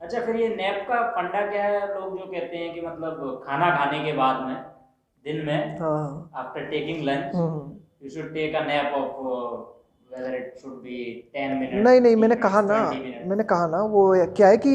अच्छा, फिर ये नैप का फंडा क्या है? लोग जो कहते हैं कि मतलब खाना खाने के बाद में दिन में हाँ। After taking lunch hmm. You should take a nap of whether it should be 10 minute नहीं नहीं, 15 मिनट्स 20 मिनट। मैंने कहा ना वो क्या है कि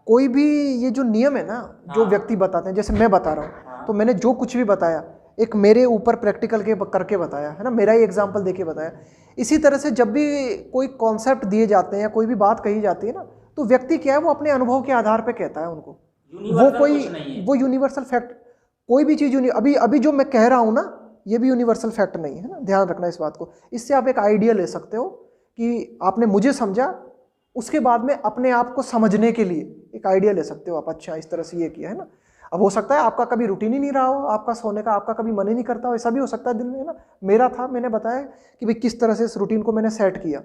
कोई भी ये जो नियम है ना, जो व्यक्ति हाँ बताते हैं, जैसे मैं बता रहा हूँ तो हाँ मैंने जो कुछ भी बताया एक मेरे ऊपर प्रैक्टिकल के करके बताया है ना, मेरा ही एग्जाम्पल देके बताया। इसी तरह से जब भी कोई कॉन्सेप्ट दिए जाते हैं या कोई भी बात कही जाती है ना, तो व्यक्ति क्या है वो अपने अनुभव के आधार पे कहता है उनको। वो यूनिवर्सल कोई कुछ नहीं है। वो यूनिवर्सल फैक्ट, कोई भी चीज अभी अभी जो मैं कह रहा हूं ना, ये भी यूनिवर्सल फैक्ट नहीं है ना, ध्यान रखना इस बात को। इससे आप एक आइडिया ले सकते हो कि आपने मुझे समझा, उसके बाद में अपने आप को समझने के लिए एक आइडिया ले सकते हो आप, अच्छा इस तरह से ये किया है ना। अब हो सकता है आपका कभी रूटीन ही नहीं रहा हो, आपका सोने का आपका कभी मन ही नहीं करता हो, ऐसा भी हो सकता है दिन में, है ना। मेरा था, मैंने बताया कि भाई किस तरह से इस रूटीन को मैंने सेट किया,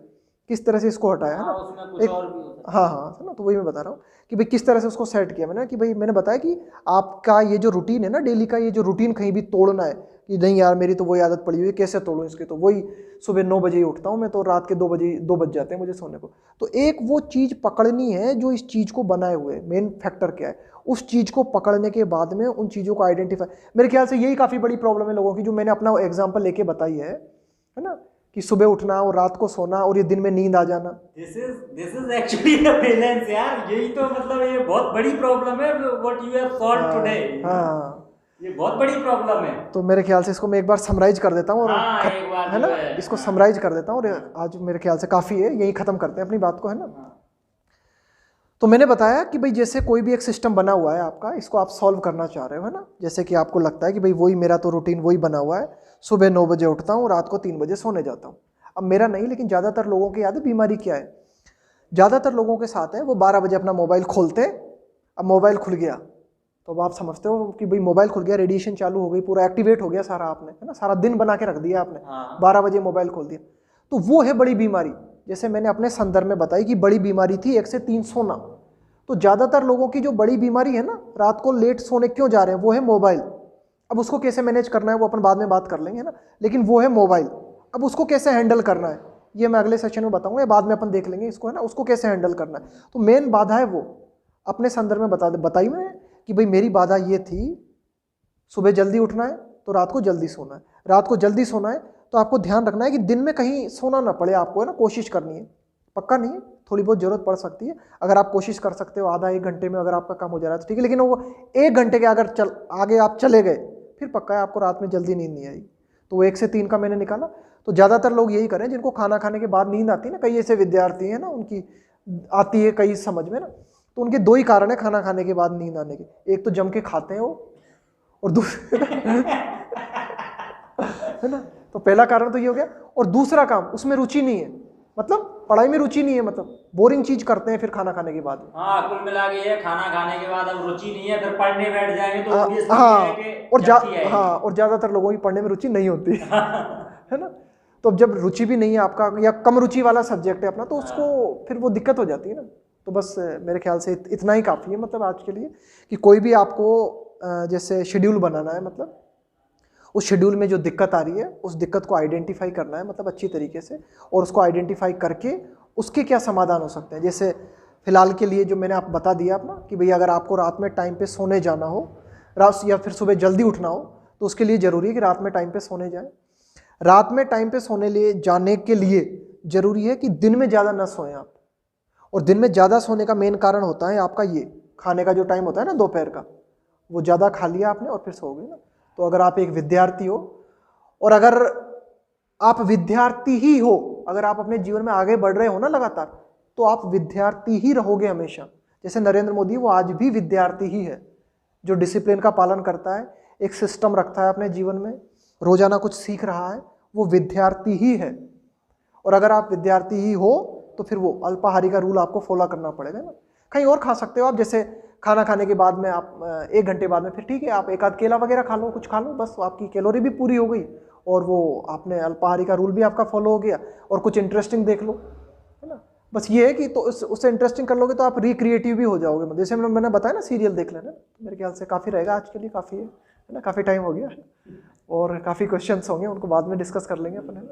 किस तरह से इसको हटाया, है हाँ ना। उसमें कुछ एक, और भी हो सकता हाँ है। हाँ, है ना, तो वही मैं बता रहा हूँ कि भाई किस तरह से उसको सेट किया मैंने, कि भाई मैंने बताया कि आपका ये जो रूटीन है ना डेली का, ये जो रूटीन कहीं भी तोड़ना है कि नहीं यार मेरी तो वही आदत पड़ी हुई है, कैसे तोड़ूं इसकी, तो वही सुबह 9 बजे ही उठता हूँ मैं, तो रात के 2 बज जाते हैं मुझे सोने को। तो एक वो चीज़ पकड़नी है जो इस चीज़ को बनाए हुए, मेन फैक्टर क्या है, उस चीज़ को पकड़ने के बाद में उन चीज़ों को आइडेंटिफाई, मेरे ख्याल से यही काफ़ी बड़ी प्रॉब्लम है लोगों की, जो मैंने अपना एग्जाम्पल लेके बताई है ना, कि सुबह उठना और रात को सोना और ये दिन में नींद आ जाना। This is actually the balance यार, यही तो मतलब ये बहुत बड़ी प्रॉब्लम है what you have solve today, हाँ हाँ। ये बहुत बड़ी प्रॉब्लम है। तो मेरे ख्याल से इसको मैं एक बार समराइज कर देता हूँ और हाँ एक बार है जो ना, है। इसको हाँ समराइज कर देता हूँ हाँ और आज मेरे ख्याल से काफ़ी है, यही खत्म करते हैं अपनी बात को, है ना। हाँ तो मैंने बताया कि भाई जैसे कोई भी एक सिस्टम बना हुआ है आपका, इसको आप सॉल्व करना चाह रहे हो, है ना। जैसे कि आपको लगता है कि भाई वही मेरा तो रूटीन वही बना हुआ है, सुबह 9 बजे उठता हूँ, रात को 3 बजे सोने जाता हूँ। अब मेरा नहीं, लेकिन ज़्यादातर लोगों की याद है बीमारी क्या है, ज़्यादातर लोगों के साथ है वो 12 बजे अपना मोबाइल खोलते, अब मोबाइल खुल गया तो अब आप समझते हो कि भाई मोबाइल खुल गया, रेडिएशन चालू हो गई, पूरा एक्टिवेट हो गया सारा, आपने है ना सारा दिन बना के रख दिया आपने, हाँ 12 बजे मोबाइल खोल दिया। तो वो है बड़ी बीमारी। जैसे मैंने अपने संदर्भ में बताई कि बड़ी बीमारी थी 1 से 3 सोना। तो ज़्यादातर लोगों की जो बड़ी बीमारी है ना, रात को लेट सोने क्यों जा रहे हैं, वो है मोबाइल। अब उसको कैसे मैनेज करना है वो अपन बाद में बात कर लेंगे ना, लेकिन वो है मोबाइल। अब उसको कैसे हैंडल करना है ये मैं अगले सेशन में बताऊंगा, बाद में अपन देख लेंगे इसको, है ना, उसको कैसे हैंडल करना है। तो मेन बाधा है वो, अपने संदर्भ में बताई मैंने कि भाई मेरी बाधा ये थी, सुबह जल्दी उठना है तो रात को जल्दी सोना है, रात को जल्दी सोना है तो आपको ध्यान रखना है कि दिन में कहीं सोना ना पड़े आपको, है ना, कोशिश करनी है, पक्का नहीं है, थोड़ी बहुत जरूरत पड़ सकती है। अगर आप कोशिश कर सकते हो आधा 1 घंटे में अगर आपका काम हो जा रहा है तो ठीक है, लेकिन वो 1 घंटे के अगर आगे आप चले गए फिर पक्का है आपको रात में जल्दी नींद नहीं आएगी। तो वो 1 से 3 का मैंने निकाला। तो ज़्यादातर लोग यही करें जिनको खाना खाने के बाद नींद आती है ना, कई ऐसे विद्यार्थी हैं ना उनकी आती है कई समझ में ना, तो उनके दो ही कारण है खाना खाने के बाद नींद आने के, एक तो जम के खाते हैं वो, और दूसरा है ना, तो पहला कारण तो ये हो गया। और दूसरा काम उसमें रुचि नहीं है, मतलब पढ़ाई में रुचि नहीं है, मतलब बोरिंग चीज करते हैं फिर खाना खाने के बाद। हाँ, कुल मिला के ये खाना खाने के बाद अब रुचि नहीं है, फिर पढ़ने बैठ जाएंगे तो ऑब्वियसली ये है हाँ कि झपकी हाँ, आएगी। और ज्यादातर लोगों की पढ़ने में रुचि नहीं होती है ना। तो अब जब रुचि भी नहीं है आपका या कम रुचि वाला सब्जेक्ट है अपना, तो उसको हाँ फिर वो दिक्कत हो जाती है ना। तो बस मेरे ख्याल से इतना ही काफ़ी है, मतलब आज के लिए, कि कोई भी आपको जैसे शेड्यूल बनाना है, मतलब उस शेड्यूल में जो दिक्कत आ रही है उस दिक्कत को आइडेंटिफाई करना है, मतलब अच्छी तरीके से, और उसको आइडेंटिफाई करके उसके क्या समाधान हो सकते हैं। जैसे फिलहाल के लिए जो मैंने आप बता दिया अपना कि भाई अगर आपको रात में टाइम पे सोने जाना हो, रात या फिर सुबह जल्दी उठना हो, तो उसके लिए ज़रूरी है कि रात में टाइम पे सोने जाए। रात में टाइम पे सोने लिए जाने के लिए ज़रूरी है कि दिन में ज़्यादा ना सोएं आप। और दिन में ज़्यादा सोने का मेन कारण होता है आपका ये खाने का जो टाइम होता है ना दोपहर का, वो ज़्यादा खा लिया आपने और फिर सो गए ना। तो अगर आप एक विद्यार्थी हो, और अगर आप विद्यार्थी ही हो, अगर आप अपने जीवन में आगे बढ़ रहे हो ना लगातार, तो आप विद्यार्थी ही रहोगे हमेशा। जैसे नरेंद्र मोदी, वो आज भी विद्यार्थी ही है, जो डिसिप्लिन का पालन करता है, एक सिस्टम रखता है अपने जीवन में, रोजाना कुछ सीख रहा है, वो विद्यार्थी ही है। और अगर आप विद्यार्थी ही हो तो फिर वो अल्पाहारी का रूल आपको फॉलो करना पड़ेगा ना। कहीं और खा सकते हो आप, जैसे खाना खाने के बाद में आप 1 घंटे बाद में फिर ठीक है आप एक आध केला वगैरह खा लो, कुछ खा लो, बस आपकी कैलोरी भी पूरी हो गई और वो आपने अल्पाहारी का रूल भी आपका फॉलो हो गया, और कुछ इंटरेस्टिंग देख लो, है ना। बस ये है कि तो उससे इंटरेस्टिंग कर लोगे तो आप रिक्रिएटिव भी हो जाओगे, मतलब जैसे मैंने बताया ना सीरियल देख लेना, तो मेरे ख्याल से काफ़ी रहेगा आज के लिए, काफ़ी है ना, काफ़ी टाइम हो गया, और काफ़ी क्वेश्चंस होंगे उनको बाद में डिस्कस कर लेंगे अपन, है ना।